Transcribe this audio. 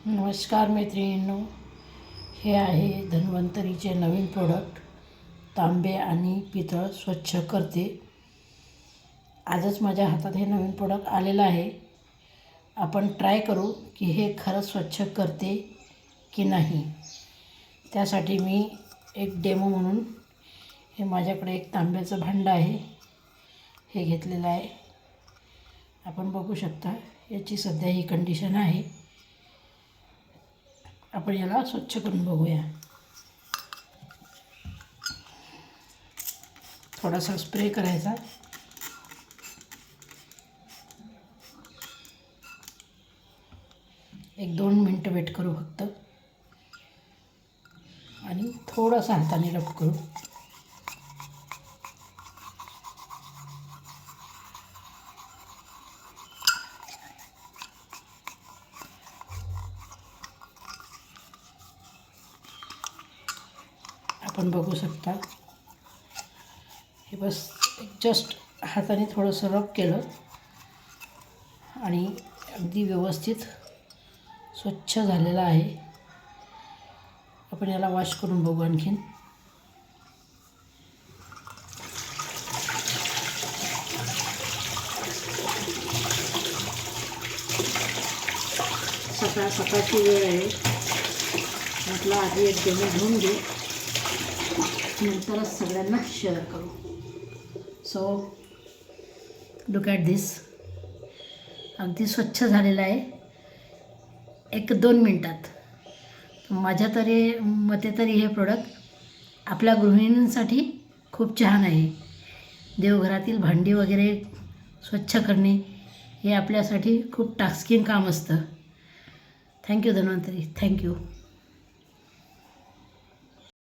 नमस्कार मैत्रिणींनो, हे आहे धन्वंतरीचे नवीन प्रोडक्ट तांबे आणि पितळ स्वच्छ करते. आजच माझ्या हातात हे नवीन प्रोडक्ट आलेलं आहे. आपण ट्राय करू की हे खरंच स्वच्छ करते की नाही. त्यासाठी मी एक डेमो म्हणून हे माझ्याकडे एक तांब्याचं भांडं आहे, हे घेतलेलं आहे. आपण बघू शकता याची सध्या ही कंडिशन आहे. आपण याला स्वच्छ करून बघूया. थोडासा स्प्रे करायचा. एक 2 मिनटं वेट करू फक्त आणि थोडासा हाताने रब करू. आपण बघू शकता हे बस जस्ट हाताने थोडंसं रब केलं आणि अगदी व्यवस्थित स्वच्छ झालेलं आहे. आपण याला वॉश करून बघू आणखीन. सकाळची वेळ आहे, म्हटलं आधी एक डेमो घेऊन घेऊ, नंतरच सगळ्यांना शेअर करू. सो लुक ॲट दिस. अगदी स्वच्छ झालेलं आहे 1-2 मिनटात. माझ्या मते तरी हे प्रोडक्ट आपल्या गृहिणींसाठी खूप छान आहे. देवघरातील भांडी वगैरे स्वच्छ करणे हे आपल्यासाठी खूप टास्किंग काम असतं. Thank you Dhanvantari, thank you.